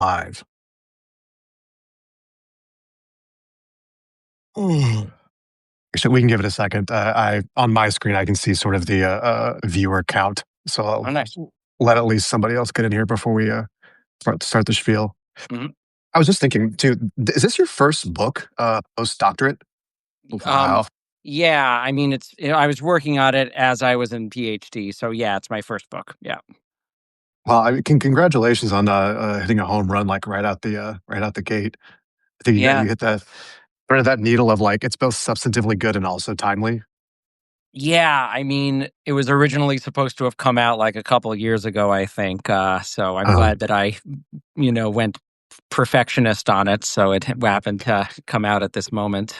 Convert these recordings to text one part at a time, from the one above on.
Live. Mm. So we can give it a second. I on my screen I can see sort of the viewer count. So Oh, I'll nice. let at least somebody else get in here before we start the spiel. Mhm. I was just thinking too. Is this your first book, postdoctorate? Um, Wow. yeah, I mean, I was working on it as I was in PhD, so yeah, it's my first book. Yeah. Well, congratulations on hitting a home run like right out the gate. I think Yeah. you hit that sort of that needle of like it's both substantively good and also timely. Yeah, I mean, it was originally supposed to have come out like a couple of years ago, I think. So I'm Uh, glad that went perfectionist on it, so it happened to come out at this moment.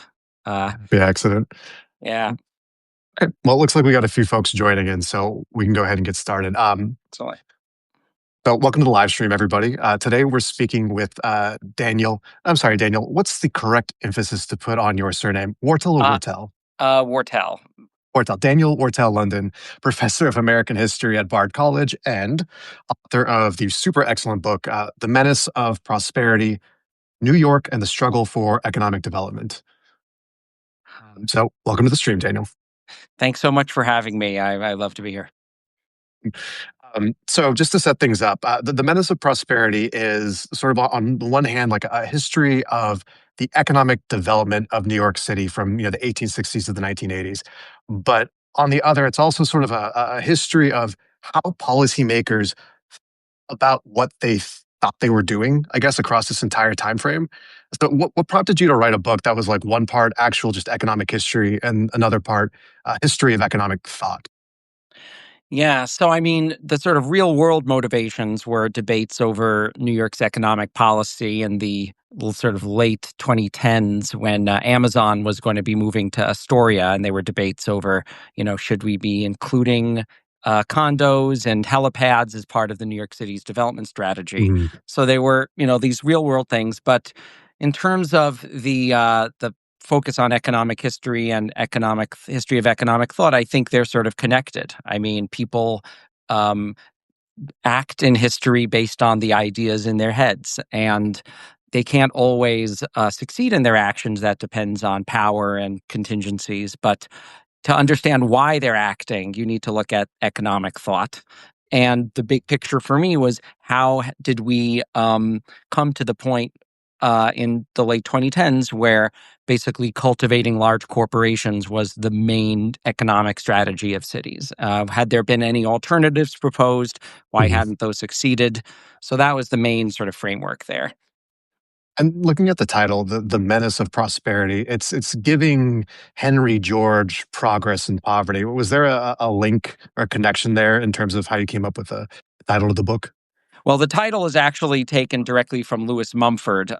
Uh, Happy accident. yeah. Okay. Well, it looks like we got a few folks joining in, so we can go ahead and get started. So So welcome to the live stream, everybody. Today we're speaking with Daniel. I'm sorry, Daniel. What's the correct emphasis to put on your surname? Wortel or uh, Wortel? Wortel. Wortel. Daniel Wortel-London, professor of American history at Bard College and author of the super excellent book, The Menace of Prosperity, New York and the Struggle for Economic Development. So welcome to the stream, Daniel. Thanks so much for having me. I love to be here. So just to set things up, the Menace of Prosperity is sort of on the one hand like a history of the economic development of New York City from the 1860s to the 1980s, but on the other, it's also sort of a history of how policymakers about what they thought they were doing, I guess, across this entire time frame. So, what prompted you to write a book that was like one part actual just economic history and another part history of economic thought? Yeah. So, I mean, the sort of real world motivations were debates over New York's economic policy in the sort of late 2010s when Amazon was going to be moving to Astoria. And there were debates over, should we be including condos and helipads as part of the New York City's development strategy? Mhm. So they were, these real world things. But in terms of the focus on economic history and economic history of economic thought, I think they're sort of connected. I mean, people um, act in history based on the ideas in their heads, and they can't always succeed in their actions. That depends on power and contingencies. But to understand why they're acting, you need to look at economic thought. And the big picture for me was how did we come to the point in the late 2010s where basically cultivating large corporations was the main economic strategy of cities? Had there been any alternatives proposed? Why Mhm. hadn't those succeeded? So that was the main sort of framework there. And looking at the title, the Menace of Prosperity, it's giving Henry George progress and poverty. Was there a link or a connection there in terms of how you came up with the title of the book? Well, the title is actually taken directly from Lewis Mumford.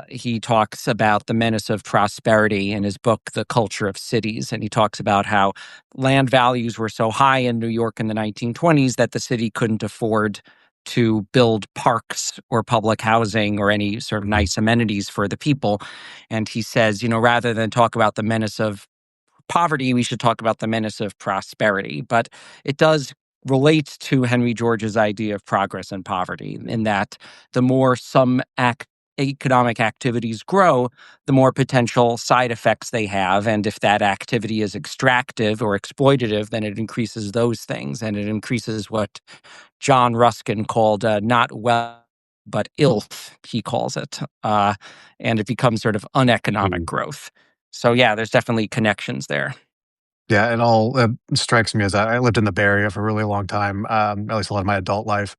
He talks about the menace of prosperity in his book, The Culture of Cities. And he talks about how land values were so high in New York in the 1920s that the city couldn't afford to build parks or public housing or any sort of Mhm. nice amenities for the people. And he says, rather than talk about the menace of poverty, we should talk about the menace of prosperity. But it does relate to Henry George's idea of progress and poverty, in that the more economic activities grow, the more potential side effects they have. And if that activity is extractive or exploitative, then it increases those things. And it increases what John Ruskin called not wealth, but ilth, he calls it. And it becomes sort of uneconomic Mhm. growth. So, yeah, there's definitely connections there. Yeah, it all strikes me as I lived in the Bay Area for a really long time, at least a lot of my adult life.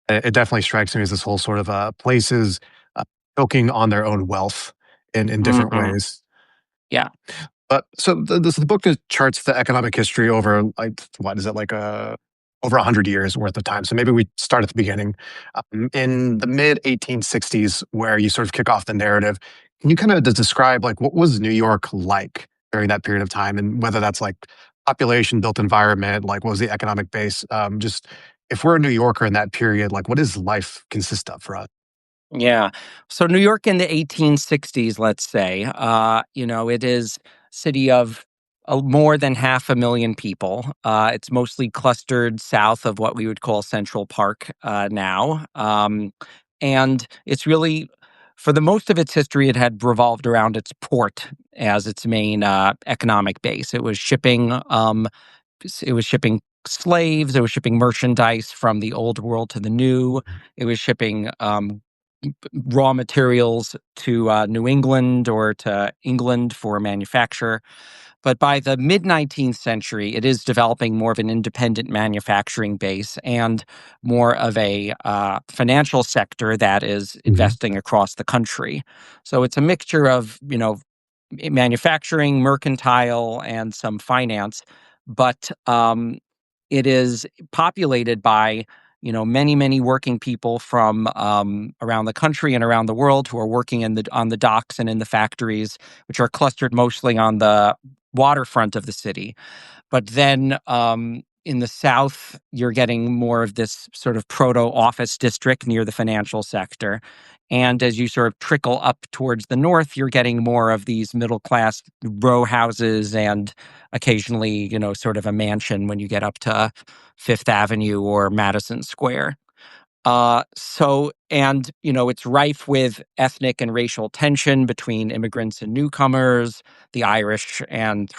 It definitely strikes me as this whole sort of places choking on their own wealth in different Hmm. ways. Yeah. But so the book is, charts the economic history over like what is it like over 100 years worth of time. So maybe we start at the beginning, in the mid 1860s, where you sort of kick off the narrative. Can you kind of describe like what was New York like during that period of time, and whether that's like population, built environment, like what was the economic base? Just if we're a New Yorker in that period, like what does life consist of for us? Yeah. So New York in the 1860s, let's say, it is a city of more than 500,000 people. It's mostly clustered south of what we would call Central Park now. And it's really, for the most of its history, it had revolved around its port as its main economic base. It was shipping slaves. It was shipping merchandise from the old world to the new. It was shipping raw materials to New England or to England for manufacture. But by the mid 19th century, it is developing more of an independent manufacturing base and more of a financial sector that is Mhm. investing across the country. So it's a mixture of, manufacturing, mercantile, and some finance. But it is populated by many many working people from around the country and around the world who are working on the docks and in the factories, which are clustered mostly on the waterfront of the city. But then in the south, you're getting more of this sort of proto office district near the financial sector. And as you sort of trickle up towards the north, you're getting more of these middle class row houses and occasionally, sort of a mansion when you get up to Fifth Avenue or Madison Square. It's rife with ethnic and racial tension between immigrants and newcomers, the Irish and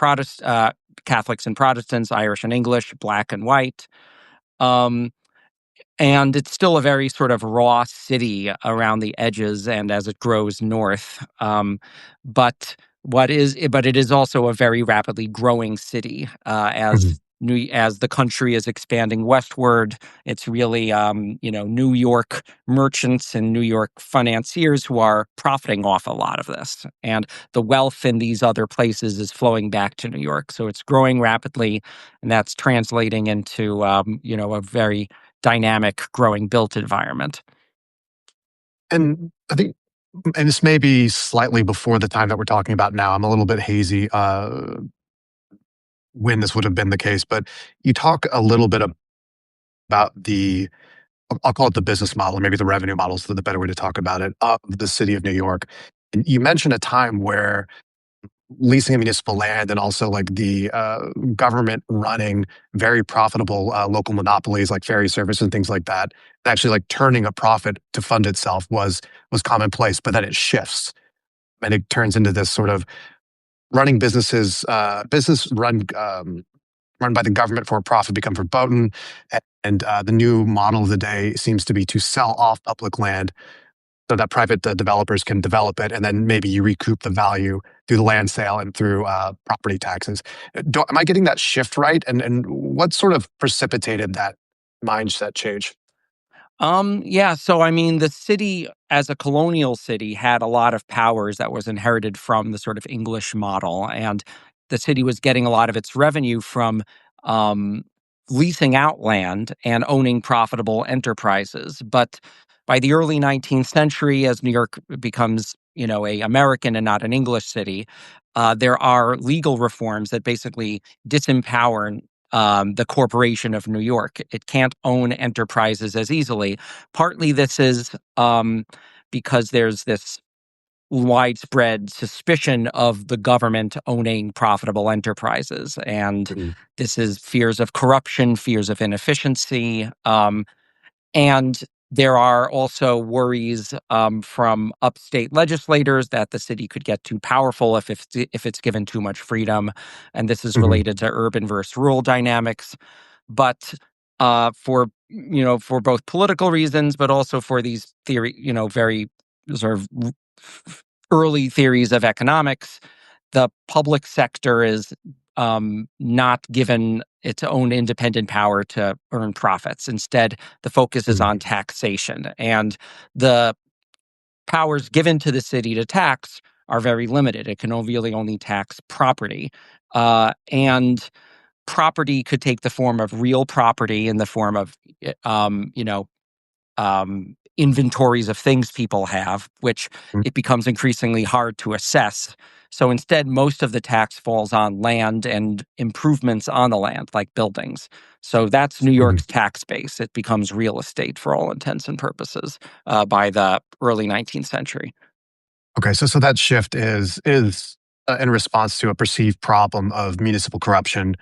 Catholics and Protestants, Irish and English, black and white. Um, and it's still a very sort of raw city around the edges and as it grows north. But it is also a very rapidly growing city Mhm. as the country is expanding westward. It's really New York merchants and New York financiers who are profiting off a lot of this, and the wealth in these other places is flowing back to New York. So it's growing rapidly, and that's translating into a very dynamic, growing built environment. And I think, and this may be slightly before the time that we're talking about now. I'm a little bit hazy when this would have been the case, but you talk a little bit about I'll call it the business model, or maybe the revenue model is the better way to talk about it, of the city of New York. And you mentioned a time where leasing municipal land and also like the government running very profitable local monopolies like ferry service and things like that, actually like turning a profit to fund itself was commonplace. But then it shifts and it turns into this sort of running business run by the government for a profit become verboten, and the new model of the day seems to be to sell off public land so that private developers can develop it, and then maybe you recoup the value through the land sale and through property taxes. Am I getting that shift right? And what sort of precipitated that mindset change? Yeah, so I mean, the city as a colonial city had a lot of powers that was inherited from the sort of English model, and the city was getting a lot of its revenue from um, leasing out land and owning profitable enterprises. But by the early 19th century, as New York becomes, a American and not an English city, there are legal reforms that basically disempower the corporation of New York. It can't own enterprises as easily. Partly this is because there's this widespread suspicion of the government owning profitable enterprises. And Mhm. this is fears of corruption, fears of inefficiency. And there are also worries from upstate legislators that the city could get too powerful if it's given too much freedom, and this is Mhm. related to urban versus rural dynamics. But for both political reasons, but also for these very sort of early theories of economics, the public sector is not given its own independent power to earn profits. Instead, the focus is on Mhm. taxation, and the powers given to the city to tax are very limited. It can really only tax property, and property could take the form of real property in the form of eh, um, you know inventories of things people have, which Mhm. it becomes increasingly hard to assess. So instead, most of the tax falls on land and improvements on the land, like buildings. So that's New Mhm. York's tax base. It becomes real estate for all intents and purposes by the early 19th century. Okay, so that shift is in response to a perceived problem of municipal corruption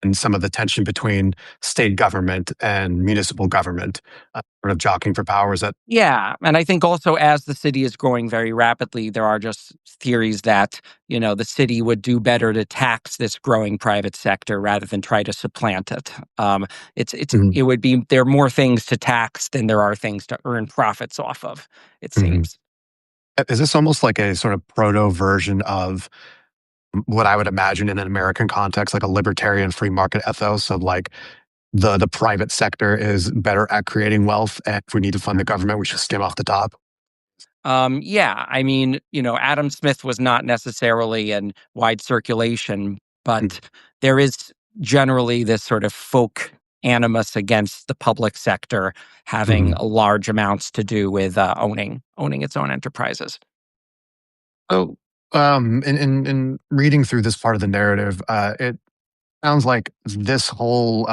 and some of the tension between state government and municipal government, sort of jockeying for power. Is that? Yeah, and I think also as the city is growing very rapidly, there are just theories that, the city would do better to tax this growing private sector rather than try to supplant it. Mhm, It would be there are more things to tax than there are things to earn profits off of, it mhm. seems. Is this almost like a sort of proto version of what I would imagine in an American context, like a libertarian free market ethos of like the private sector is better at creating wealth, and if we need to fund the government, we should skim off the top? Yeah, I mean, Adam Smith was not necessarily in wide circulation, Mhm, but there is generally this sort of folk animus against the public sector having mhm. large amounts to do with owning its own enterprises. So, in reading through this part of the narrative, it sounds like this whole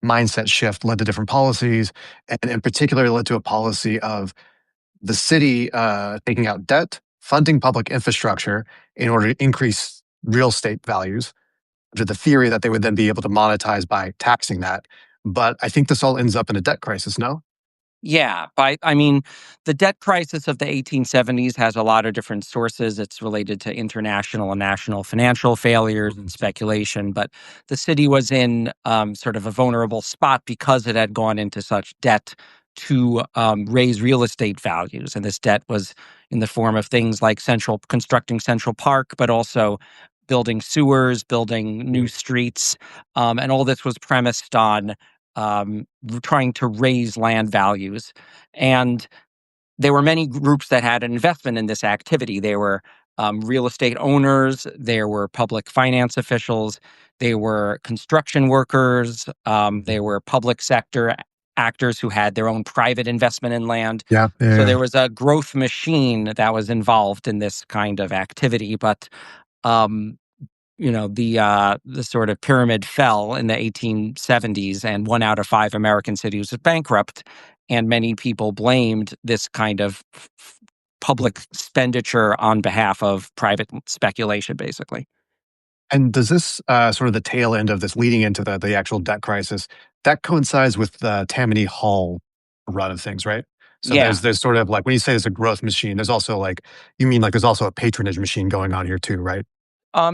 mindset shift led to different policies, and in particular led to a policy of the city taking out debt, funding public infrastructure in order to increase real estate values, to the theory that they would then be able to monetize by taxing that. But I think this all ends up in a debt crisis, no? Yeah, I mean, the debt crisis of the 1870s has a lot of different sources. It's related to international and national financial failures and speculation, but the city was in sort of a vulnerable spot because it had gone into such debt to raise real estate values, and this debt was in the form of things like constructing Central Park, but also building sewers, building new streets, and all this was premised on trying to raise land values. And there were many groups that had an investment in this activity. There were real estate owners, there were public finance officials, there were construction workers, there were public sector actors who had their own private investment in land. Yeah, yeah, So yeah. there was a growth machine that was involved in this kind of activity. But um, the sort of pyramid fell in the 1870s, and one out of five American cities was bankrupt, and many people blamed this kind of public expenditure on behalf of private speculation, basically. And does this sort of the tail end of this leading into the actual debt crisis that coincides with the Tammany Hall run of things, right? So Yeah. there's sort of like when you say there's a growth machine, there's also like you mean like there's also a patronage machine going on here too, right?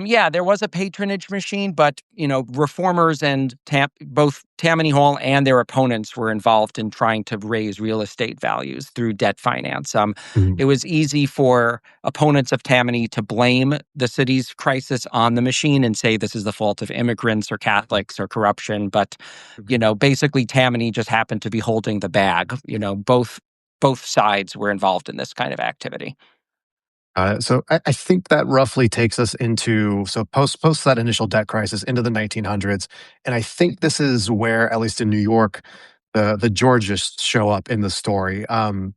Yeah, there was a patronage machine, but reformers and both Tammany Hall and their opponents were involved in trying to raise real estate values through debt finance. Mhm. It was easy for opponents of Tammany to blame the city's crisis on the machine and say this is the fault of immigrants or Catholics or corruption, but basically Tammany just happened to be holding the bag. Both sides were involved in this kind of activity. So I think that roughly takes us into so post that initial debt crisis into the 1900s, and I think this is where, at least in New York, the Georgists show up in the story. Can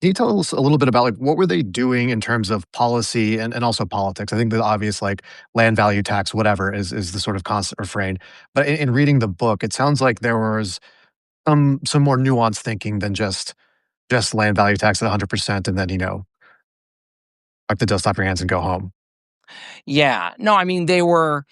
you tell us a little bit about like what were they doing in terms of policy and also politics? I think the obvious like land value tax, whatever, is the sort of constant refrain. But in reading the book, it sounds like there was some more nuanced thinking than just land value tax at 100%, and then wipe the dust off your hands and go home. Yeah. No, I mean, they were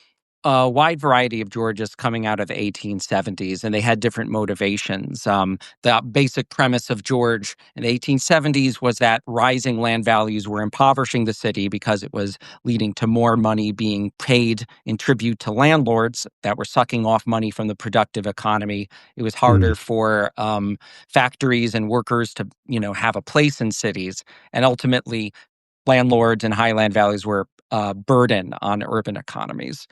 a wide variety of Georgists coming out of the 1870s, and they had different motivations. The basic premise of George in the 1870s was that rising land values were impoverishing the city because it was leading to more money being paid in tribute to landlords that were sucking off money from the productive economy. It was harder Mm, for factories and workers to, have a place in cities, and ultimately landlords and high land values were a burden on urban economies.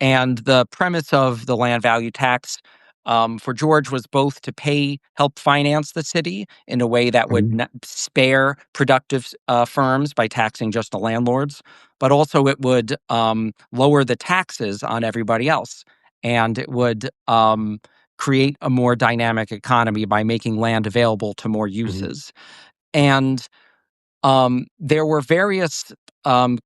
And the premise of the land value tax for George was both to help finance the city in a way that would mm, spare productive firms by taxing just the landlords, but also it would lower the taxes on everybody else. And it would create a more dynamic economy by making land available to more mhm, uses. And there were various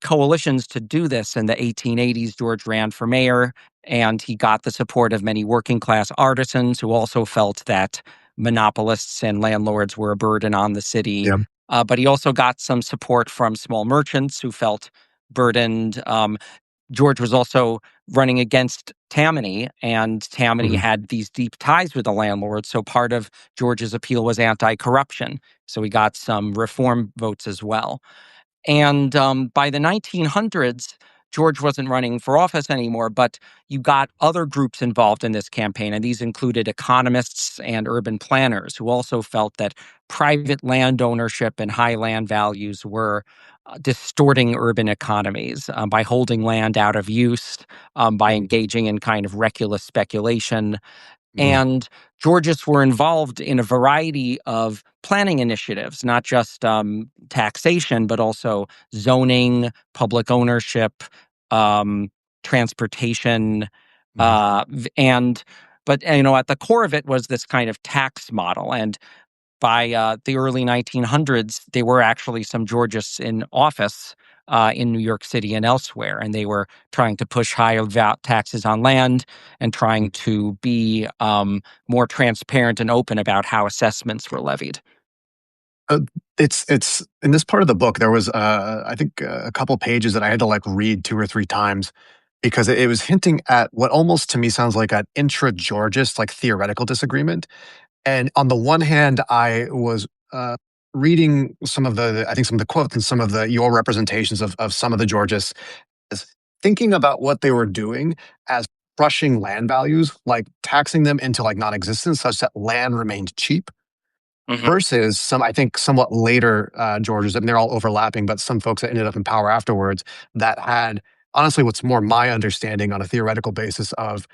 coalitions to do this in the 1880s. George ran for mayor, and he got the support of many working class artisans who also felt that monopolists and landlords were a burden on the city. yeah. But he also got some support from small merchants who felt burdened. George was also running against Tammany, and Tammany Mhm. had these deep ties with the landlords. So part of George's appeal was anti-corruption. So he got some reform votes as well. And by the 1900s, George wasn't running for office anymore, but you got other groups involved in this campaign. And these included economists and urban planners who also felt that private land ownership and high land values were distorting urban economies by holding land out of use, by engaging in kind of reckless speculation, Mhm. and Georgists were involved in a variety of planning initiatives, not just taxation, but also zoning, public ownership, um, transportation, Mhm. and but at the core of it was this kind of tax model. And by the early 1900s, there were actually some Georgists in office in New York City and elsewhere, and they were trying to push higher taxes on land and trying to be more transparent and open about how assessments were levied. Uh, it's in this part of the book, there was, I think, a couple pages that I had to, like, read 2 or 3 times because it was hinting at what almost to me sounds like an intra-Georgist, like, theoretical disagreement. And on the one hand, I was, reading some of the I think some of the quotes and some of the your representations of some of the Georgists as thinking about what they were doing as crushing land values, like taxing them into, like, non-existence such that land remained cheap. Hmm. Versus some, I think, somewhat later Georges, and they're all overlapping, but some folks that ended up in power afterwards that had honestly what's more my understanding on a theoretical basis of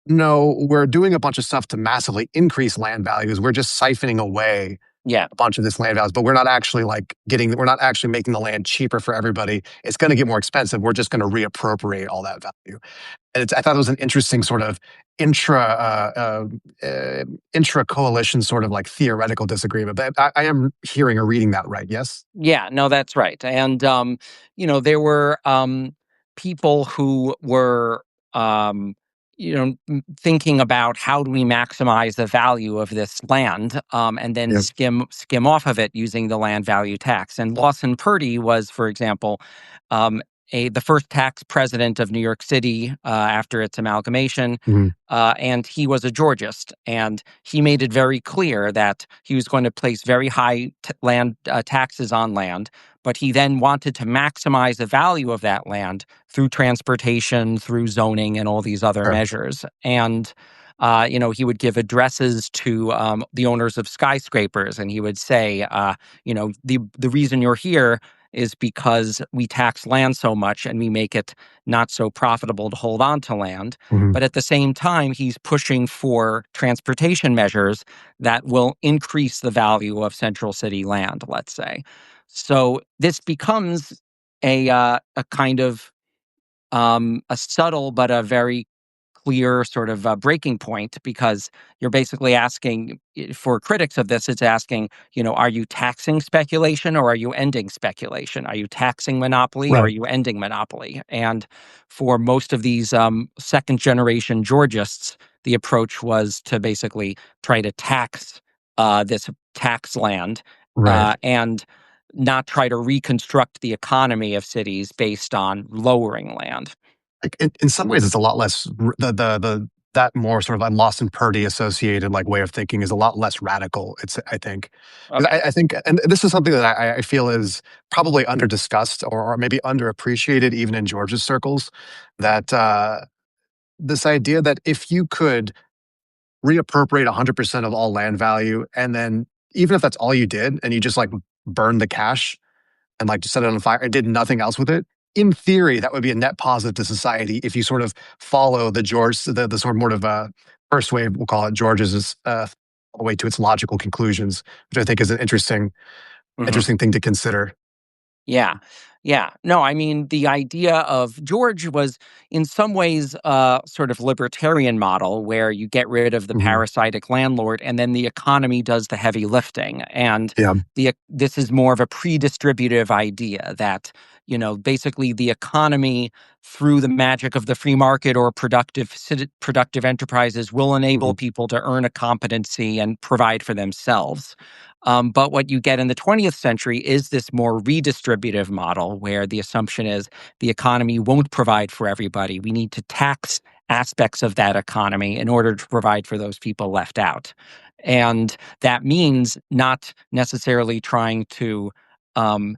no, we're doing a bunch of stuff to massively increase land values. We're just siphoning away Yeah. a bunch of this land values, but we're not actually we're not actually making the land cheaper for everybody. It's going to get more expensive. We're just going to reappropriate all that value. And I thought it was an interesting sort of intra intra coalition sort of like theoretical disagreement. But I am hearing or reading that right. Yes. Yeah, no, that's right. And there were people who were thinking about how do we maximize the value of this land, and then Yeah. skim off of it using the land value tax. And Lawson Purdy was, for example, um, the first tax president of New York City after its amalgamation. Mhm. And he was a Georgist, and he made it very clear that he was going to place very high land taxes on land, but he then wanted to maximize the value of that land through transportation, through zoning, and all these other Sure. measures. And he would give addresses to the owners of skyscrapers, and he would say, the reason you're here is because we tax land so much and we make it not so profitable to hold on to land. Mhm. But at the same time, he's pushing for transportation measures that will increase the value of central city land, let's say. So this becomes a kind of a subtle but a very clear sort of breaking point, because you're basically asking, for critics of this, it's asking, are you taxing speculation or are you ending speculation? Are you taxing monopoly or are Right. you ending monopoly? And for most of these second generation Georgists, the approach was to basically try to tax this tax land Right. and not try to reconstruct the economy of cities based on lowering land. Like in some ways, it's a lot less the that more sort of like Lawson Purdy associated like way of thinking is a lot less radical. It's I think because Okay. I think, and this is something that I feel is probably under discussed or maybe underappreciated even in Georgia's circles. That this idea that if you could reappropriate 100% of all land value, and then even if that's all you did, and you just like burn the cash and like just set it on fire and did nothing else with it, in theory, that would be a net positive to society if you sort of follow the sort of more of first wave, we'll call it George's, all the way to its logical conclusions, which I think is an Mhm. interesting thing to consider. Yeah. Yeah. No, I mean, the idea of George was in some ways a sort of libertarian model where you get rid of the Mhm. parasitic landlord and then the economy does the heavy lifting. And Yeah. this is more of a pre-distributive idea that basically the economy through the magic of the free market or productive enterprises will enable Mhm. people to earn a competency and provide for themselves. But what you get in the 20th century is this more redistributive model where the assumption is the economy won't provide for everybody. We need to tax aspects of that economy in order to provide for those people left out. And that means not necessarily trying to, um,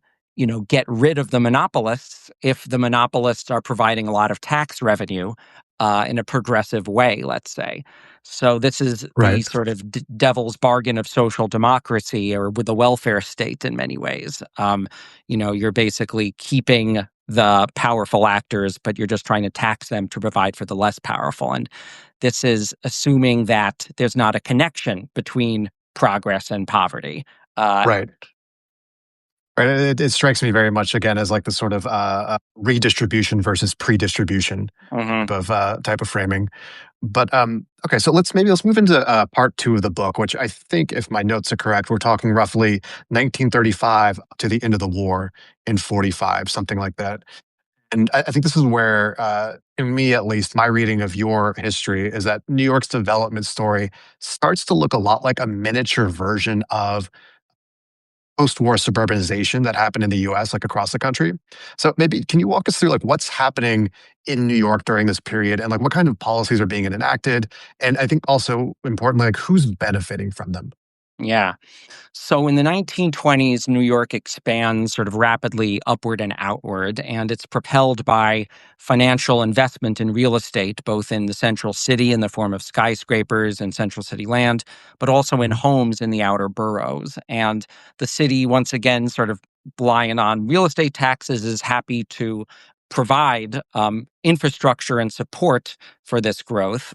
get rid of the monopolists if the monopolists are providing a lot of tax revenue in a progressive way, let's say. So this is the Right. sort of devil's bargain of social democracy or with the welfare state in many ways. You're basically keeping the powerful actors, but you're just trying to tax them to provide for the less powerful. And this is assuming that there's not a connection between progress and poverty. Uh, Right. Right. It strikes me very much again as like the sort of redistribution versus pre-distribution mhm. type of framing. But okay, so let's move into part two of the book, which I think, if my notes are correct, we're talking roughly 1935 to the end of the war in 45, something like that. And I think this is where, in me at least, my reading of your history is that New York's development story starts to look a lot like a miniature version of post-war suburbanization that happened in the US, like across the country. So maybe can you walk us through like what's happening in New York during this period and like what kind of policies are being enacted? And I think also importantly, like who's benefiting from them? Yeah. So in the 1920s, New York expands sort of rapidly upward and outward, and it's propelled by financial investment in real estate, both in the central city in the form of skyscrapers and central city land, but also in Mhm. homes in the outer boroughs. And the city, once again, sort of relying on real estate taxes, is happy to provide infrastructure and support for this growth.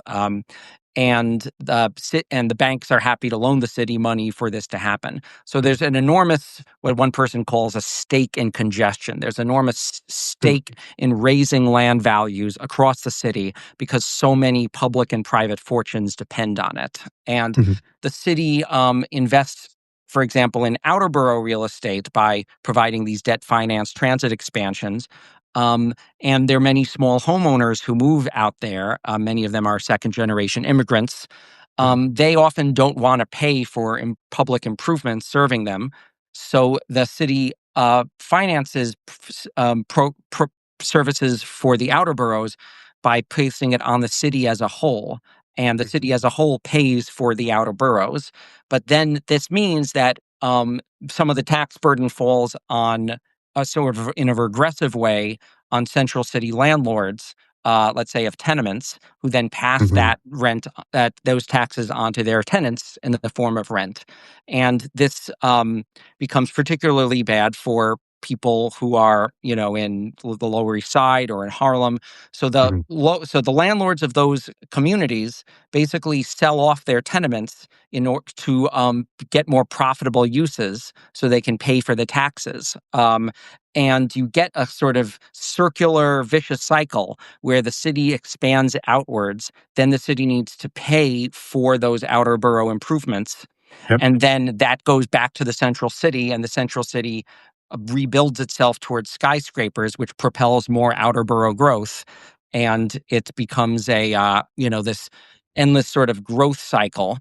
And the banks are happy to loan the city money for this to happen. So there's an enormous, what one person calls a stake in congestion. There's enormous Mhm. stake in raising land values across the city because so many public and private fortunes depend on it. And Mhm. the city invests, for example, in outer borough real estate by providing these debt financed transit expansions. Um, and there are many small homeowners who move out there. Many of them are second generation immigrants. Mhm. They often don't want to pay for public improvements serving them. So the city finances services for the outer boroughs by placing it on the city as a whole. And the city as a whole pays for the outer boroughs. But then this means that some of the tax burden falls on sort of in a regressive way on central city landlords, let's say of tenements, who then pass Mhm. those taxes onto their tenants in the form of rent. And this becomes particularly bad for people who are, in the Lower East Side or in Harlem. Mhm. So the landlords of those communities basically sell off their tenements in order to get more profitable uses, so they can pay for the taxes. And you get a sort of circular vicious cycle where the city expands outwards, then the city needs to pay for those outer borough improvements. Yep. And then that goes back to the central city, and the central city rebuilds itself towards skyscrapers, which propels more outer borough growth. And it becomes this endless sort of growth cycle.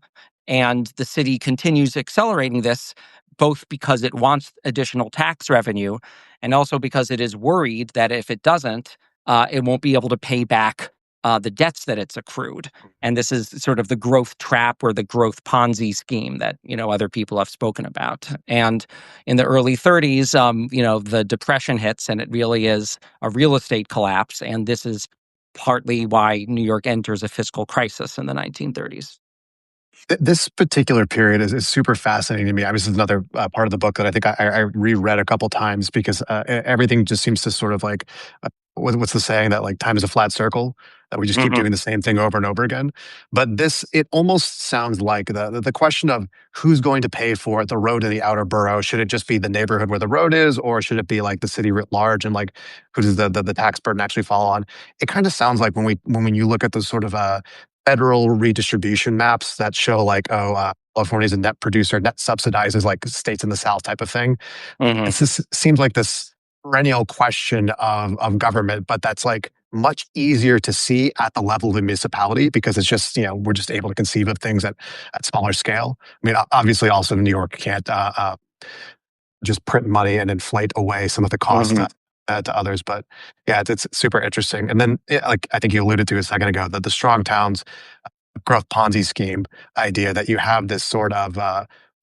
And the city continues accelerating this both because it wants additional tax revenue and also because it is worried that if it doesn't, it won't be able to pay back the debts that it's accrued. And this is sort of the growth trap or the growth Ponzi scheme that other people have spoken about. And in the early 30s, the depression hits, and it really is a real estate collapse. And this is partly why New York enters a fiscal crisis in the 1930s. This particular period is super fascinating to me. I mean, this is another part of the book that I think I reread a couple times because everything just seems to sort of like what's the saying that like time is a flat circle that we just keep Hmm. doing the same thing over and over again. But this it almost sounds like the question of who's going to pay for the road in the outer borough. Should it just be the neighborhood where the road is, or should it be like the city writ large and like who does the tax burden actually fall on? It kind of sounds like when you look at the sort of federal redistribution maps that show like, oh, California is a net producer, net subsidizes like states in the South type of thing. Hmm. It just seems like this. perennial question of government, but that's like much easier to see at the level of the municipality because it's just, we're just able to conceive of things at smaller scale. I mean, obviously, also New York can't just print money and inflate away some of the cost Hmm. to others. But yeah, it's super interesting. And then, like I think you alluded to a second ago, that the strong towns growth Ponzi scheme idea that you have this sort of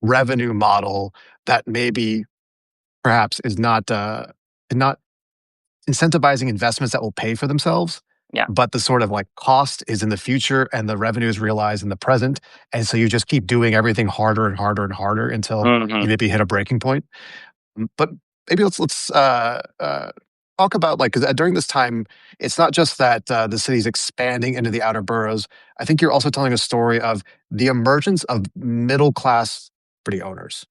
revenue model that maybe perhaps is not incentivizing investments that will pay for themselves, Yeah. but the sort of like cost is in the future and the revenue is realized in the present. And so you just keep doing everything harder and harder and harder until Hmm. you maybe hit a breaking point. But maybe let's talk about like 'cause, during this time, it's not just that the city's expanding into the outer boroughs. I think you're also telling a story of the emergence of middle class property owners.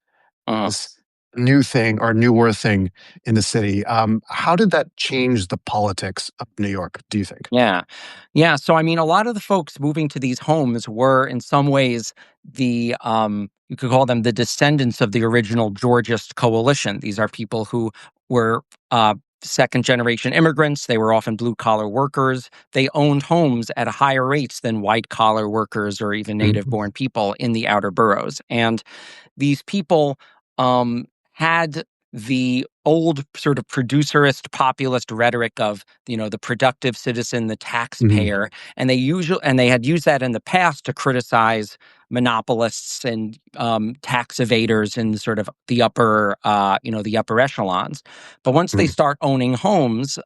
Hmm. This new thing or newer thing in the city. How did that change the politics of New York? Do you think? Yeah. Yeah. So, I mean, a lot of the folks moving to these homes were, in some ways, you could call them the descendants of the original Georgist coalition. These are people who were second generation immigrants. They were often blue collar workers. They owned homes at a higher rates than white collar workers or even native Mhm. born people in the outer boroughs. And these people had the old sort of producerist populist rhetoric of the productive citizen, the Mhm. taxpayer, and they had used that in the past to criticize monopolists and tax evaders in sort of the upper echelons. But once they Mhm. start owning homes,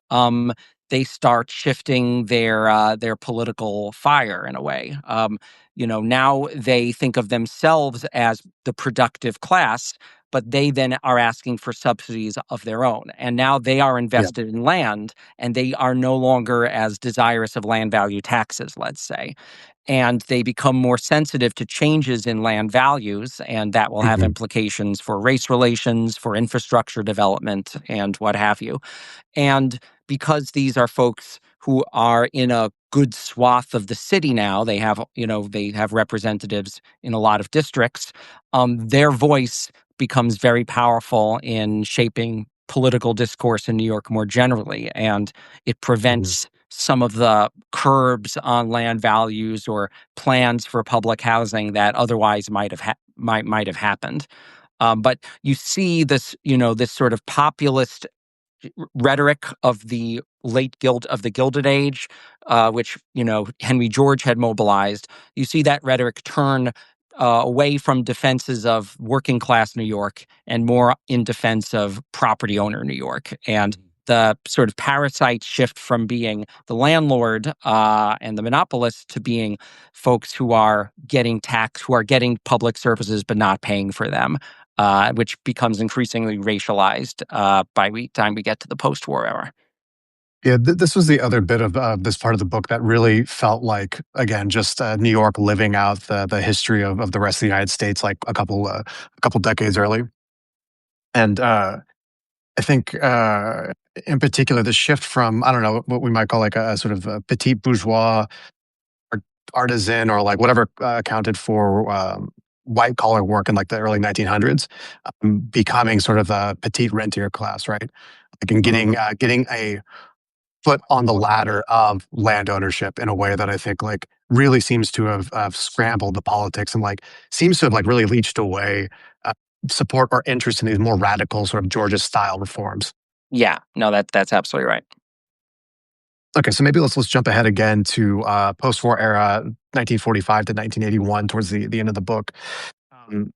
they start shifting their political fire in a way. Now they think of themselves as the productive class, but they then are asking for subsidies of their own. And now they are Yeah. invested in land, and they are no longer as desirous of land value taxes, let's say. And they become more sensitive to changes in land values, and that will have Mhm. implications for race relations, for infrastructure development, and what have you. And because these are folks who are in a good swath of the city now, they have representatives in a lot of districts. Their voice becomes very powerful in shaping political discourse in New York more generally, and it Mhm. prevents some of the curbs on land values or plans for public housing that otherwise might have happened. But you see this sort of populist rhetoric of the Gilded Age, which Henry George had mobilized. You see that rhetoric turn away from defenses of working class New York and more in defense of property owner New York. And the sort of parasites shift from being the landlord and the monopolist to being folks who are getting public services but not paying for them, which becomes increasingly racialized by the time we get to the post-war era. Yeah, this was the other bit of this part of the book that really felt like, again, just New York living out the history of the rest of the United States, like a couple decades early. And I think, in particular, the shift from I don't know what we might call like a sort of a petite bourgeois or artisan or like whatever accounted for white collar work in like the early 1900s, becoming sort of a petite rentier class, right? Like in Mhm. getting a foot on the ladder of land ownership in a way that I think like really seems to have scrambled the politics and like seems to have like really leached away support or interest in these more radical sort of Georgia style reforms. Yeah, no, that's absolutely right. Okay, so maybe let's jump ahead again to post-war era, 1945 to 1981, towards the end of the book. Um,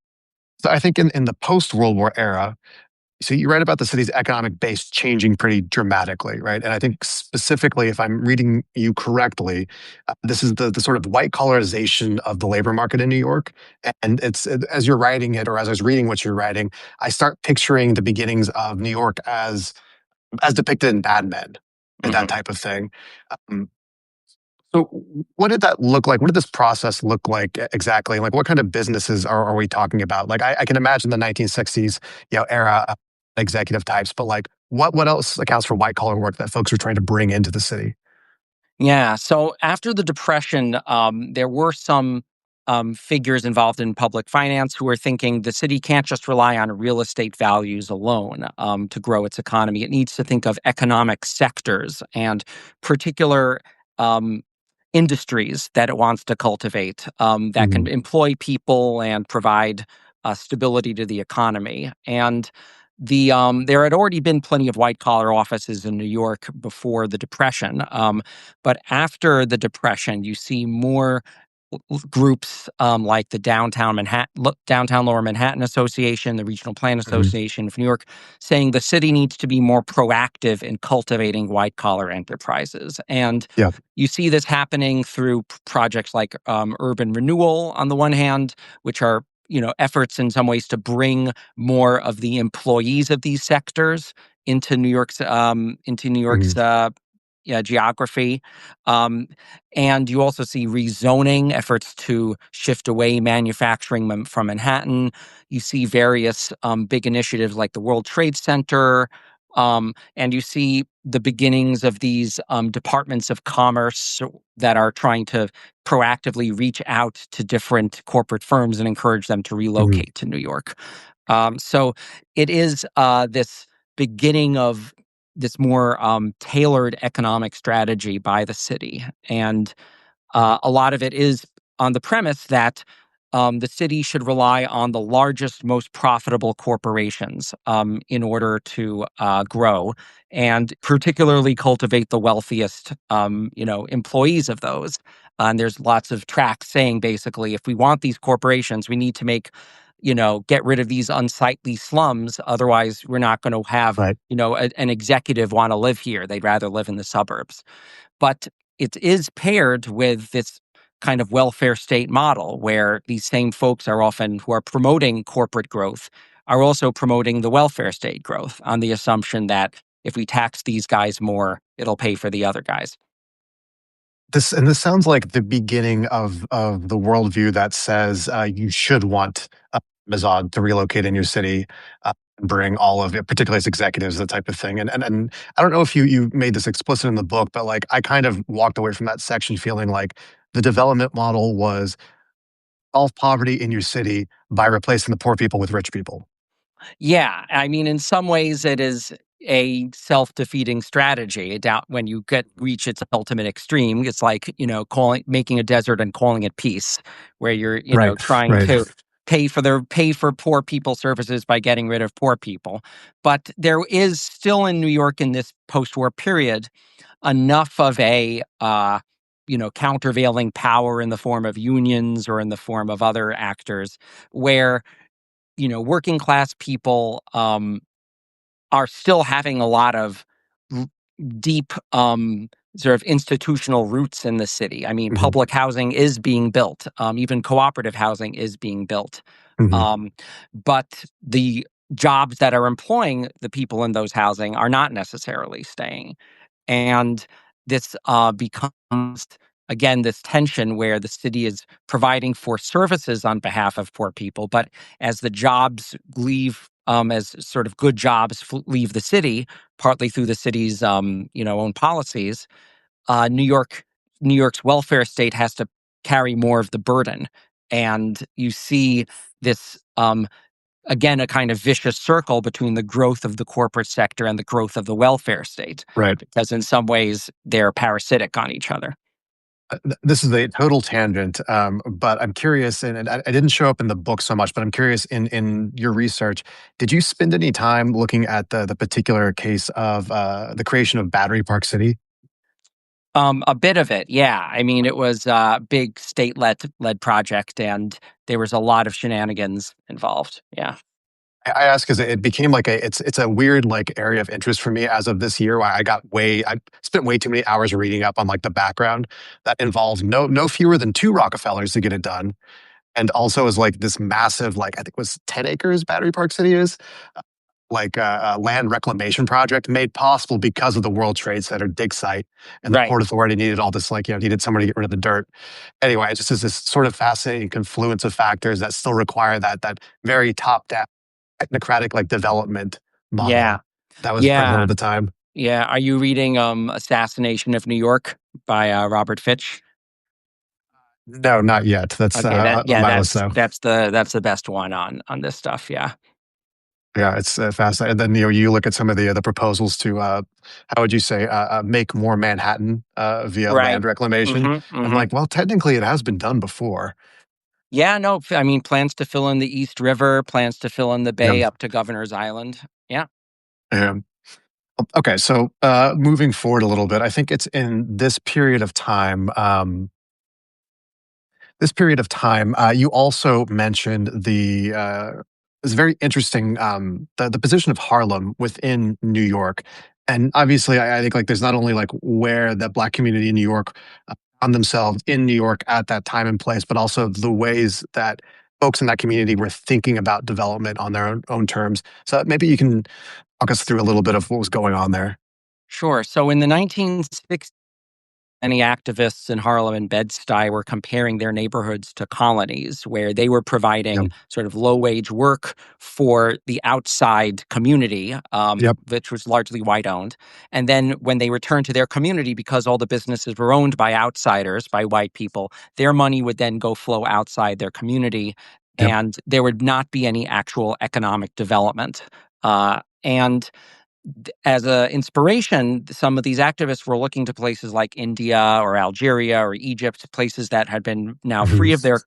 so I think in the post-World War era, so you write about the city's economic base changing pretty dramatically, right? And I think specifically, if I'm reading you correctly, this is the sort of white collarization of the labor market in New York. And as you're writing it, or as I was reading what you're writing, I start picturing the beginnings of New York as depicted in Mad Men and that Mhm. type of thing. Um, so what did that look like? What did this process look like exactly? Like what kind of businesses are we talking about? Like I can imagine the 1960s, era executive types, but like what else accounts for white collar work that folks are trying to bring into the city? Yeah. So after the Depression, there were some figures involved in public finance who are thinking the city can't just rely on real estate values alone to grow its economy. It needs to think of economic sectors and particular um, industries that it wants to cultivate that can Mhm. employ people and provide stability to the economy. And there had already been plenty of white collar offices in New York before the Depression, but after the Depression, you see more groups like the Downtown Lower Manhattan Association, the Regional Plan Mhm. Association of New York, saying the city needs to be more proactive in cultivating white collar enterprises. And Yeah. you see this happening through projects like urban renewal on the one hand, which are efforts in some ways to bring more of the employees of these sectors into New York's Mhm. yeah, geography. Um, and you also see rezoning efforts to shift away manufacturing from Manhattan. You see various big initiatives like the World Trade Center. And you see the beginnings of these departments of commerce that are trying to proactively reach out to different corporate firms and encourage them to Mhm. relocate to New York. So it is this beginning of this more tailored economic strategy by the city. And a lot of it is on the premise that the city should rely on the largest, most profitable corporations in order to grow, and particularly cultivate the wealthiest, employees of those. And there's lots of tracks saying basically, if we want these corporations, we need to get rid of these unsightly slums. Otherwise, we're not going to have, Right. an executive want to live here. They'd rather live in the suburbs. But it is paired with this kind of welfare state model where these same folks are often who are promoting corporate growth are also promoting the welfare state growth on the assumption that if we tax these guys more, it'll pay for the other guys. This sounds like the beginning of the worldview that says, you should want Amazon to relocate in your city, and bring all of it, particularly as executives, that type of thing. And I don't know if you made this explicit in the book, but, like, I kind of walked away from that section feeling like the development model was solve poverty in your city by replacing the poor people with rich people. Yeah, I mean, in some ways, it is a self-defeating strategy. When you reach its ultimate extreme, it's like making a desert and calling it peace, where you're Right, trying right. to pay for poor people services by getting rid of poor people. But there is still in New York in this post-war period enough of a countervailing power in the form of unions or in the form of other actors where working class people are still having a lot of r- deep sort of institutional roots in the city. I mean, Mhm, public housing is being built, even cooperative housing is being built. mhm. Um, but the jobs that are employing the people in those housing are not necessarily staying. And this becomes, again, this tension where the city is providing for services on behalf of poor people. But as the jobs leave, as sort of good jobs leave the city, partly through the city's, own policies, uh, New York, New York's welfare state has to carry more of the burden. And you see this again, a kind of vicious circle between the growth of the corporate sector and the growth of the welfare state, Right. because in some ways they're parasitic on each other. This is a total tangent, but I'm curious, and I didn't show up in the book so much, but I'm curious in your research, did you spend any time looking at the particular case of the creation of Battery Park City? A bit of it, yeah. I mean, it was a big state led project, and there was a lot of shenanigans involved. Yeah, I ask because it became like it's a weird, like, area of interest for me as of this year. Where I spent way too many hours reading up on, like, the background that involves no fewer than two Rockefellers to get it done, and also is like this massive, like, I think it was 10 acres Battery Park City is, like a land reclamation project made possible because of the World Trade Center dig site, and the right. Port Authority needed all this, like, needed somewhere to get rid of the dirt. Anyway, it just is this sort of fascinating confluence of factors that still require that very top-down technocratic, like, development Yeah, model that was prevalent yeah, at the time. yeah. Are you reading Assassination of New York by Robert Fitch? No, not yet. That's Okay, that on yeah, my list though. that's the best one on this stuff. Yeah. Yeah, it's fascinating. And then you look at some of the proposals to how would you say make more Manhattan via Right. land reclamation, Hmm. and Hmm. like, well, technically it has been done before. Yeah. No. I mean, plans to fill in the East River, plans to fill in the Yeah. bay up to Governor's Island. Yeah. Um, okay, so moving forward a little bit, I think it's in this period of time. You also mentioned it's very interesting, the position of Harlem within New York. And obviously, I think like there's not only like where the Black community in New York found themselves in New York at that time and place, but also the ways that folks in that community were thinking about development on their own terms. So maybe you can walk us through a little bit of what was going on there. Sure. So in the 1960s, many activists in Harlem and Bed-Stuy were comparing their neighborhoods to colonies where they were providing Yep. sort of low-wage work for the outside community, Yep. which was largely white-owned. And then when they returned to their community, because all the businesses were owned by outsiders, by white people, their money would then go flow outside their community, Yep. and there would not be any actual economic development. And as a inspiration, some of these activists were looking to places like India or Algeria or Egypt, places that had been now Mhm. free of their,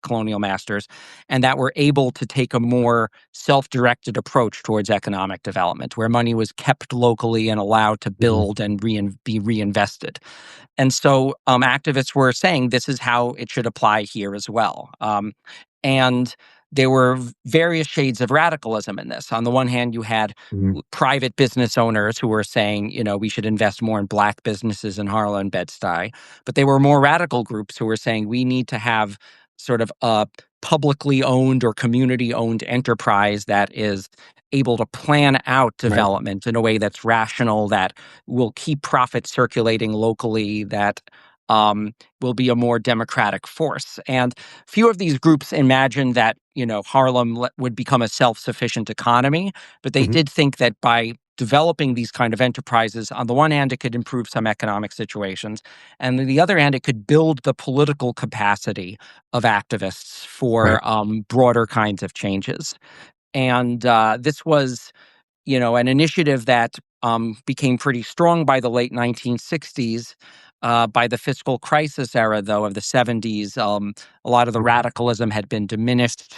colonial masters, and that were able to take a more self-directed approach towards economic development, where money was kept locally and allowed to Mhm. build and be reinvested. And so activists were saying this is how it should apply here as well. And there were various shades of radicalism in this. On the one hand, you had Mhm. private business owners who were saying, we should invest more in black businesses in Harlem and Bed-Stuy. But they were more radical groups who were saying we need to have sort of a publicly owned or community owned enterprise that is able to plan out Right. development in a way that's rational, that will keep profits circulating locally, that will be a more democratic force. And few of these groups imagined that, Harlem would become a self-sufficient economy, but they Mhm. did think that by developing these kind of enterprises, on the one hand, it could improve some economic situations, and on the other hand, it could build the political capacity of activists Right. for broader kinds of changes. And this was an initiative that became pretty strong by the late 1960s. By the fiscal crisis era, though, of the 70s, a lot of the Mhm. radicalism had been diminished.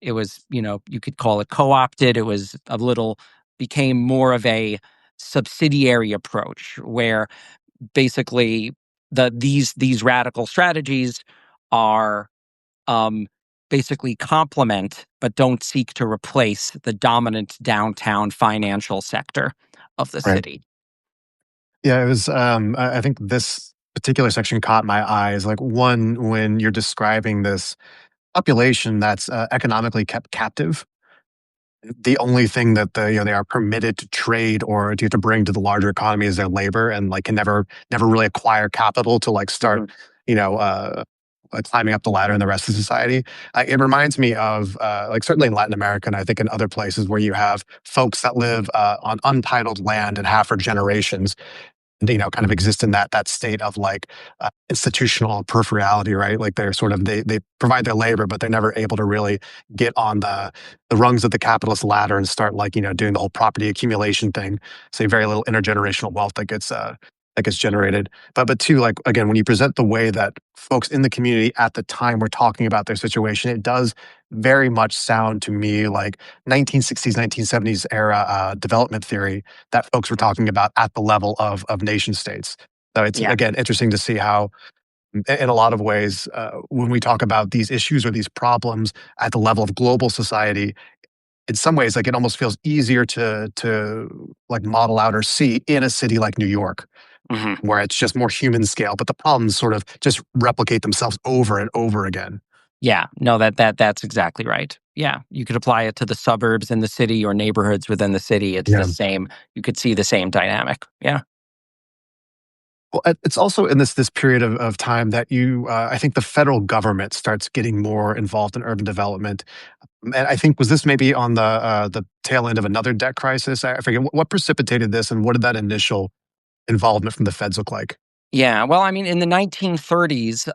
It was, you could call it co opted. It was became more of a subsidiary approach where basically these radical strategies are um, basically complement but don't seek to replace the dominant downtown financial sector of the Right. city. Yeah, it was, I think this particular section caught my eyes, like, one, when you're describing this population that's, economically kept captive. The only thing that they are permitted to trade or to bring to the larger economy is their labor, and, like, can never really acquire capital to, like, start, Mhm. you know, uh, climbing up the ladder in the rest of society. It reminds me of, like, certainly in Latin America, and I think in other places where you have folks that live, on untitled land and have for generations, kind of exist in that state of like institutional peripherality, right? Like they're sort of they provide their labor, but they're never able to really get on the rungs of the capitalist ladder and start like doing the whole property accumulation thing. So very little intergenerational wealth that gets generated. But two, like again, when you present the way that folks in the community at the time were talking about their situation, it does very much sound to me like 1960s, 1970s era development theory that folks were talking about at the level of nation states. So it's Yeah. again interesting to see how, in a lot of ways, when we talk about these issues or these problems at the level of global society, in some ways, like it almost feels easier to like model out or see in a city like New York, Hmm. where it's just more human scale, but the problems sort of just replicate themselves over and over again. Yeah. No, that's exactly right. Yeah. You could apply it to the suburbs in the city or neighborhoods within the city. It's the Yeah. same. You could see the same dynamic. Yeah. Well, it's also in this period of time that I think the federal government starts getting more involved in urban development. And I think was this maybe on the tail end of another debt crisis? I forget what precipitated this, and what did that initial involvement from the feds look like? Yeah, well, I mean, in the 1930s,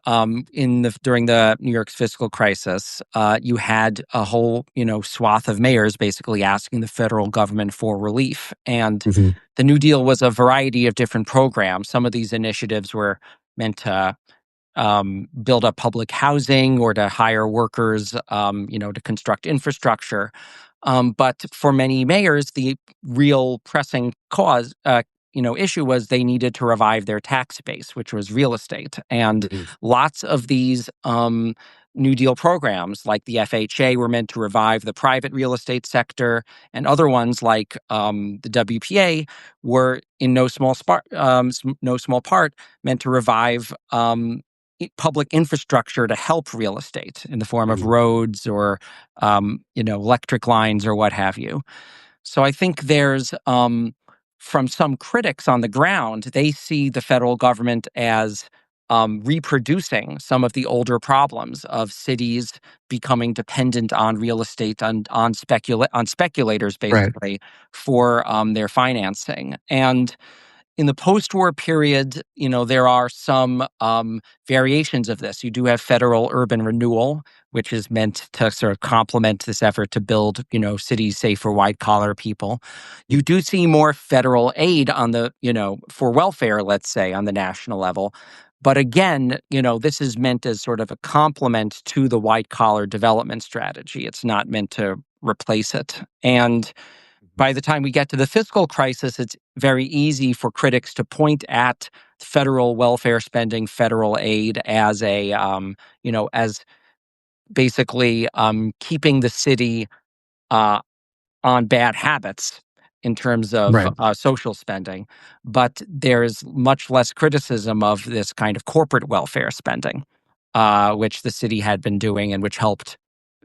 during the New York's fiscal crisis, you had a whole, swath of mayors basically asking the federal government for relief, and Hmm. the New Deal was a variety of different programs. Some of these initiatives were meant to build up public housing or to hire workers, to construct infrastructure. But for many mayors, the real pressing issue was they needed to revive their tax base, which was real estate. And Hmm. lots of these New Deal programs, like the FHA, were meant to revive the private real estate sector, and other ones like the WPA were in no small part meant to revive public infrastructure to help real estate in the form of Hmm. roads or electric lines or what have you. So I think there's from some critics on the ground, they see the federal government as reproducing some of the older problems of cities becoming dependent on real estate and on speculators Right. basically for their financing. And in the post-war period, there are some variations of this. You do have federal urban renewal, which is meant to sort of complement this effort to build, cities safe for white-collar people. You do see more federal aid for welfare, let's say, on the national level. But again, this is meant as sort of a complement to the white-collar development strategy. It's not meant to replace it. And by the time we get to the fiscal crisis, it's very easy for critics to point at federal welfare spending, federal aid as as basically keeping the city uh, on bad habits in terms of Right. social spending. But there's much less criticism of this kind of corporate welfare spending, which the city had been doing and which helped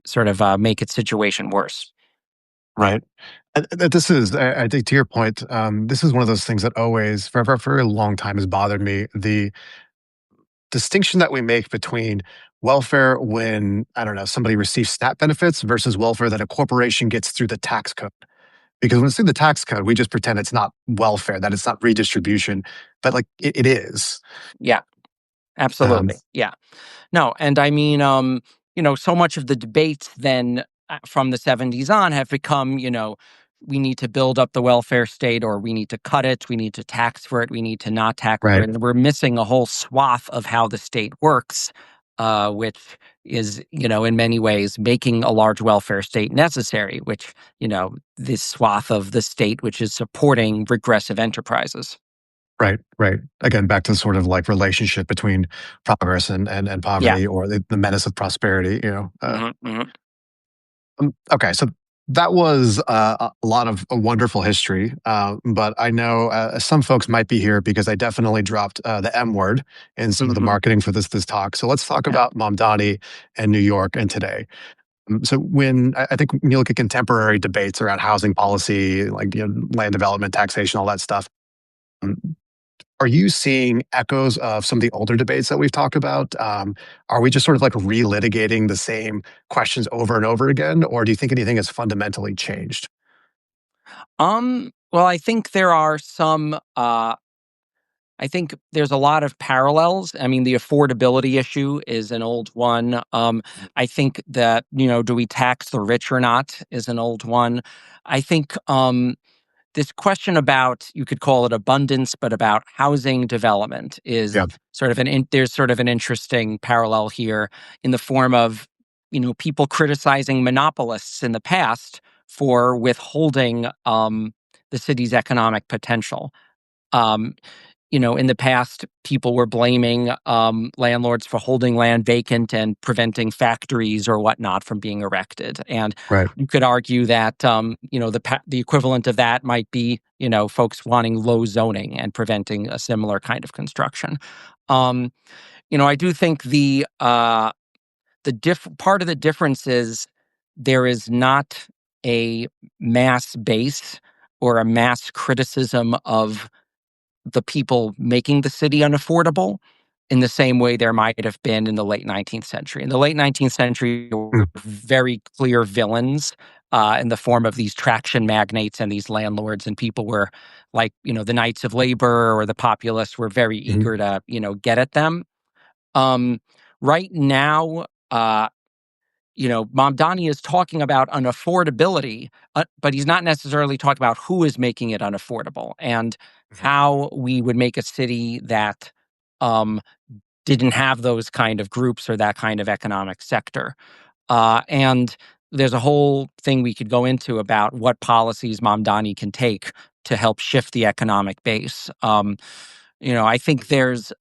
sort of make its situation worse. Right. This is, I think, to your point. This is one of those things that always, for a very long time, has bothered me. The distinction that we make between welfare when, I don't know, somebody receives SNAP benefits versus welfare that a corporation gets through the tax code. Because when it's through the tax code, we just pretend it's not welfare, that it's not redistribution, but like it is. Yeah, Um, absolutely. Yeah. No, and I mean, so much of the debates then from the 70s on have become, we need to build up the welfare state or we need to cut it, we need to tax for it, we need to not tax for right. it. And we're missing a whole swath of how the state works, which is, in many ways making a large welfare state necessary, which, this swath of the state, which is supporting regressive enterprises. Right, right. Again, back to sort of like relationship between progress and Yeah. poverty, or the menace of prosperity. Hmm. Hmm. Okay, so that was a lot of a wonderful history, but I know some folks might be here because I definitely dropped the M word in some of the Hmm. marketing for this talk. So let's talk Yeah. about Mamdani and New York and today. So when I think when you look at contemporary debates around housing policy, like land development, taxation, all that stuff. um, Are you seeing echoes of some of the older debates that we've talked about? Are we just sort of like relitigating the same questions over and over again, or do you think anything has fundamentally changed? Well, I think there's a lot of parallels. I mean, the affordability issue is an old one. I think that, do we tax the rich or not is an old one. I think this question about, you could call it abundance, but about housing development is Yeah, there's sort of an interesting parallel here in the form of, people criticizing monopolists in the past for withholding the city's economic potential. Um, in the past, people were blaming landlords for holding land vacant and preventing factories or whatnot from being erected. And right, you could argue that the equivalent of that might be folks wanting low zoning and preventing a similar kind of construction. Um, I do think part of the difference is there is not a mass base or a mass criticism of the people making the city unaffordable in the same way there might have been in the late 19th century. In the late 19th century, there were mm, very clear villains in the form of these traction magnates and these landlords, and people were like, the Knights of Labor or the populists were very Mhm. eager to, get at them. Um, right now, Mamdani is talking about unaffordability, but he's not necessarily talking about who is making it unaffordable and Mhm. how we would make a city that um, didn't have those kind of groups or that kind of economic sector. And there's a whole thing we could go into about what policies Mamdani can take to help shift the economic base. I think there's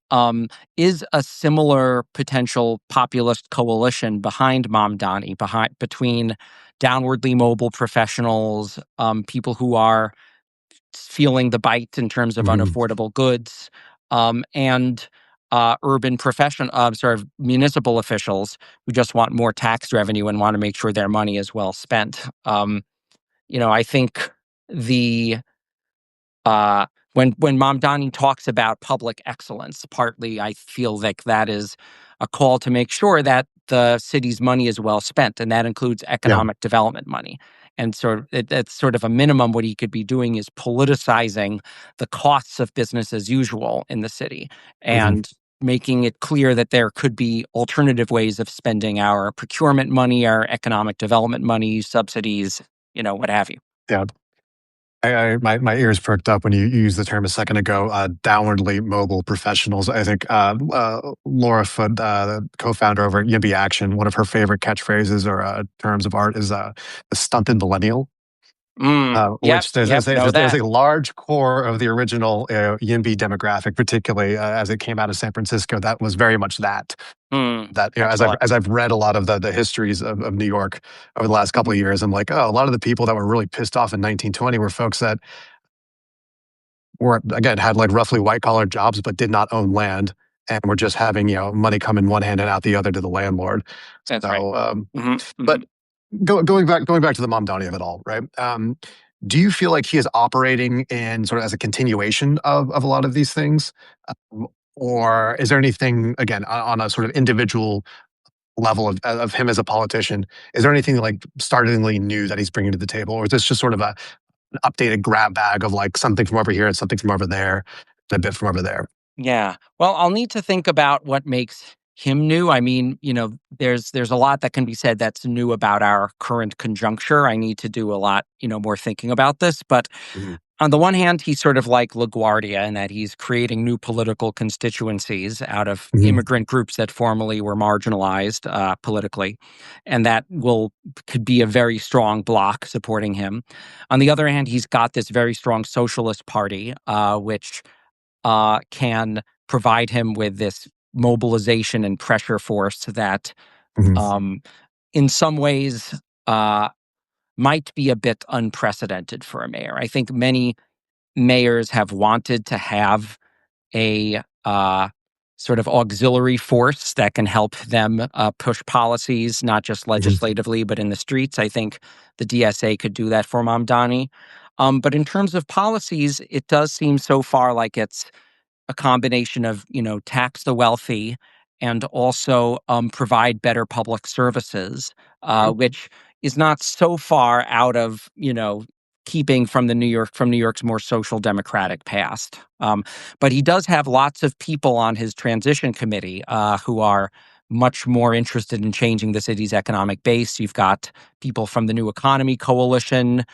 is a similar potential populist coalition behind Mamdani, between downwardly mobile professionals, people who are feeling the bite in terms of Mhm. unaffordable goods, and urban sort of municipal officials who just want more tax revenue and want to make sure their money is well spent. I think the uh, when Mamdani talks about public excellence, partly I feel like that is a call to make sure that the city's money is well spent, and that includes Yeah. economic development money. And that's sort of a minimum. What he could be doing is politicizing the costs of business as usual in the city Mhm. and making it clear that there could be alternative ways of spending our procurement money, our economic development money, subsidies, what have you. Yeah. My ears perked up when you used the term a second ago, downwardly mobile professionals. I think Laura Foote, the co-founder over at Yimbie Action, one of her favorite catchphrases or terms of art is the stunted millennial. Yep, Which there's, yep, know there's that. a large core of the original Yimbie demographic, particularly as it came out of San Francisco, that was very much that. That Excellent. as I've read a lot of the histories of New York over the last couple of years, I'm like, oh, a lot of the people that were really pissed off in 1920 were folks that were again had like roughly white collar jobs but did not own land and were just having money come in one hand and out the other to the landlord. That's right. So, hmm hmm but going back to the Mamdani of it all, right? Do you feel like he is operating in sort of as a continuation of a lot of these things, um, or is there anything again on a sort of individual level of him as a politician? Is there anything like startlingly new that he's bringing to the table, or is this just sort of an updated grab bag of like something from over here and something from over there, and a bit from over there? Yeah. Well, I'll need to think about what makes him new. I mean, there's a lot that can be said that's new about our current conjuncture. I need to do a lot, more thinking about this. But Mhm. on the one hand, he's sort of like LaGuardia in that he's creating new political constituencies out of Mhm. immigrant groups that formerly were marginalized politically, and that could be a very strong bloc supporting him. On the other hand, he's got this very strong socialist party, which can provide him with this mobilization and pressure force that, Mhm. um, in some ways, uh, might be a bit unprecedented for a mayor. I think many mayors have wanted to have a sort of auxiliary force that can help them push policies, not just Mhm. legislatively, but in the streets. I think the DSA could do that for Mamdani. But in terms of policies, it does seem so far like it's a combination of, tax the wealthy and also provide better public services, Okay. which is not so far out of, keeping from New York's more social democratic past. But he does have lots of people on his transition committee who are much more interested in changing the city's economic base. You've got people from the New Economy Coalition,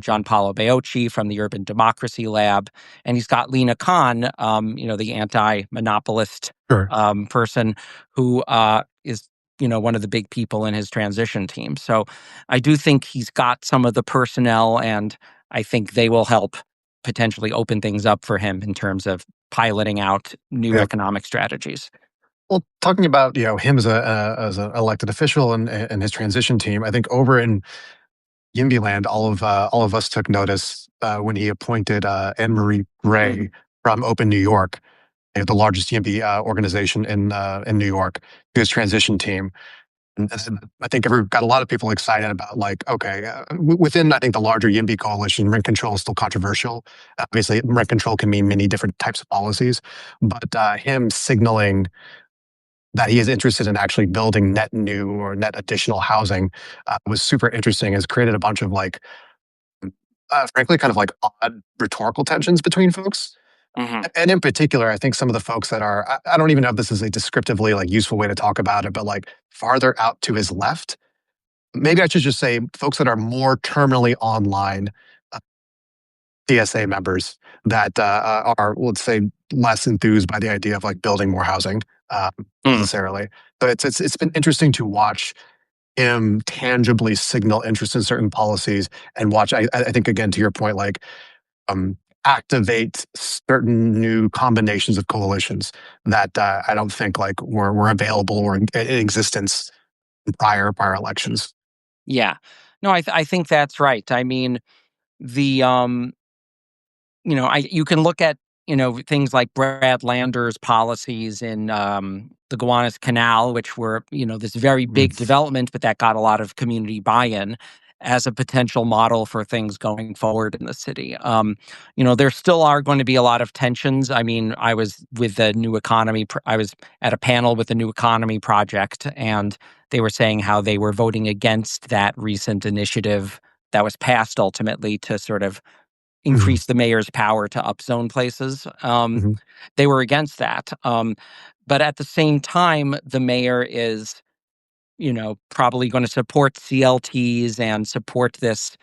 John Paulo Baiocchi from the Urban Democracy Lab, and he's got Lena Khan, the anti-monopolist Sure. person who is, one of the big people in his transition team. So I do think he's got some of the personnel, and I think they will help potentially open things up for him in terms of piloting out new Yeah. economic strategies. Well, talking about him as an elected official and his transition team, I think over in Yimby land, all of us took notice when he appointed Anne Marie Mm. Gray from Open New York, the largest Yimby organization in New York, to his transition team. And I think got a lot of people excited about like, okay, within I think the larger Yimby coalition, rent control is still controversial. Obviously, rent control can mean many different types of policies, but him signaling that he is interested in actually building net new or net additional housing was super interesting. Has created a bunch of like, frankly, kind of like odd rhetorical tensions between folks. Hmm. And in particular, I think some of the folks that are, I don't even know if this is a descriptively like useful way to talk about it, but like farther out to his left, maybe I should just say folks that are more terminally online DSA members that are, let's say, less enthused by the idea of like building more housing Mm. necessarily. But it's been interesting to watch him tangibly signal interest in certain policies and watch. I think again to your point, like um, activate certain new combinations of coalitions that I don't think like were available or in existence in prior elections. Yeah. No, I think that's right. I mean, the you can look at, things like Brad Lander's policies in the Gowanus Canal, which were, this very Mm, big development, but that got a lot of community buy-in as a potential model for things going forward in the city. There still are going to be a lot of tensions. I mean, I was with the New Economy, I was at a panel with the New Economy Project, and they were saying how they were voting against that recent initiative that was passed ultimately to sort of mhm, increase the mayor's power to upzone places. mhm, They were against that. But at the same time, the mayor is, probably going to support CLTs and support this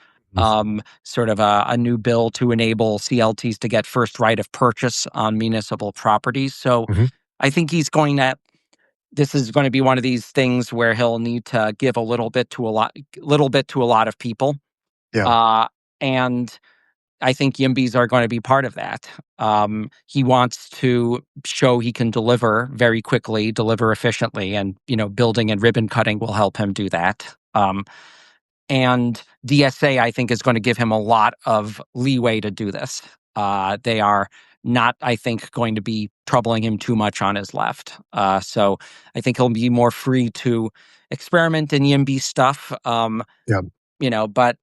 sort of a new bill to enable CLTs to get first right of purchase on municipal properties. So mhm. I think this is going to be one of these things where he'll need to give a little bit to a lot of people. Yeah, And I think Yimbys are going to be part of that. He wants to show he can deliver very quickly, deliver efficiently, and building and ribbon cutting will help him do that. And DSA, I think, is going to give him a lot of leeway to do this. They are not, I think, going to be troubling him too much on his left. So I think he'll be more free to experiment in Yimby stuff. yeah, But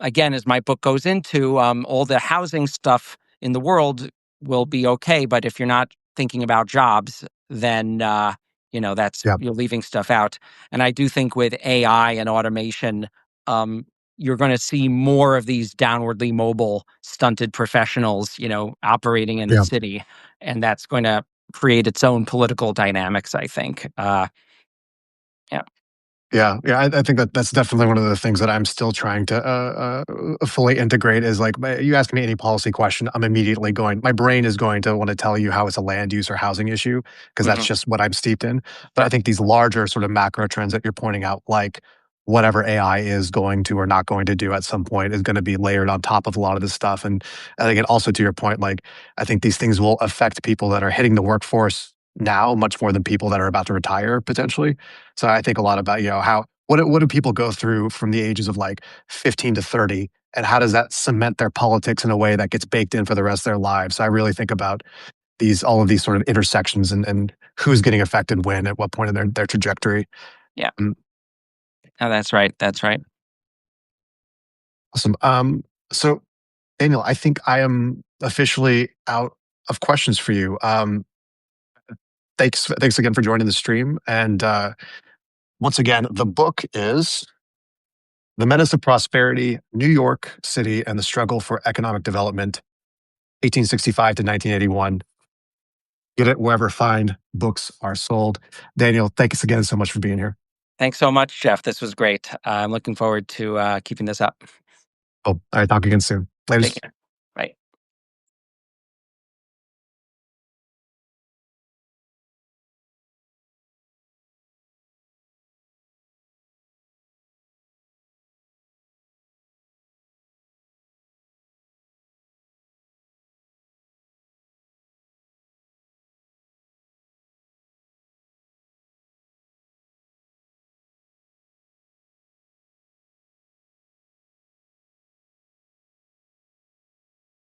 again, as my book goes into, all the housing stuff in the world will be okay. But if you're not thinking about jobs, then that's yeah, you're leaving stuff out. And I do think with AI and automation, um, you're going to see more of these downwardly mobile, stunted professionals, operating in the yeah. city, and that's going to create its own political dynamics. I think. Yeah. Yeah, yeah, I think that that's definitely one of the things that I'm still trying to fully integrate. Is like you ask me any policy question, I'm immediately going. My brain is going to want to tell you how it's a land use or housing issue because that's Hmm. just what I'm steeped in. But I Sure. think these larger sort of macro trends that you're pointing out, like whatever AI is going to or not going to do at some point, is going to be layered on top of a lot of this stuff. And I think, also to your point, like I think these things will affect people that are hitting the workforce now much more than people that are about to retire potentially. So I think a lot about, how what do people go through from the ages of like 15 to 30 and how does that cement their politics in a way that gets baked in for the rest of their lives? So I really think about these all of these sort of intersections and who's getting affected when at what point in their trajectory. Yeah. Mm, No, that's right. That's right. awesome. So Daniel, I think I am officially out of questions for you. Thanks again for joining the stream. And once again, the book is The Menace of Prosperity, New York City and the Struggle for Economic Development, 1865 to 1981. Get it wherever fine books are sold. Daniel, thanks again so much for being here. Thanks so much, Jeff. This was great. I'm looking forward to keeping this up. Oh, all right, talk again soon. Take Later. care.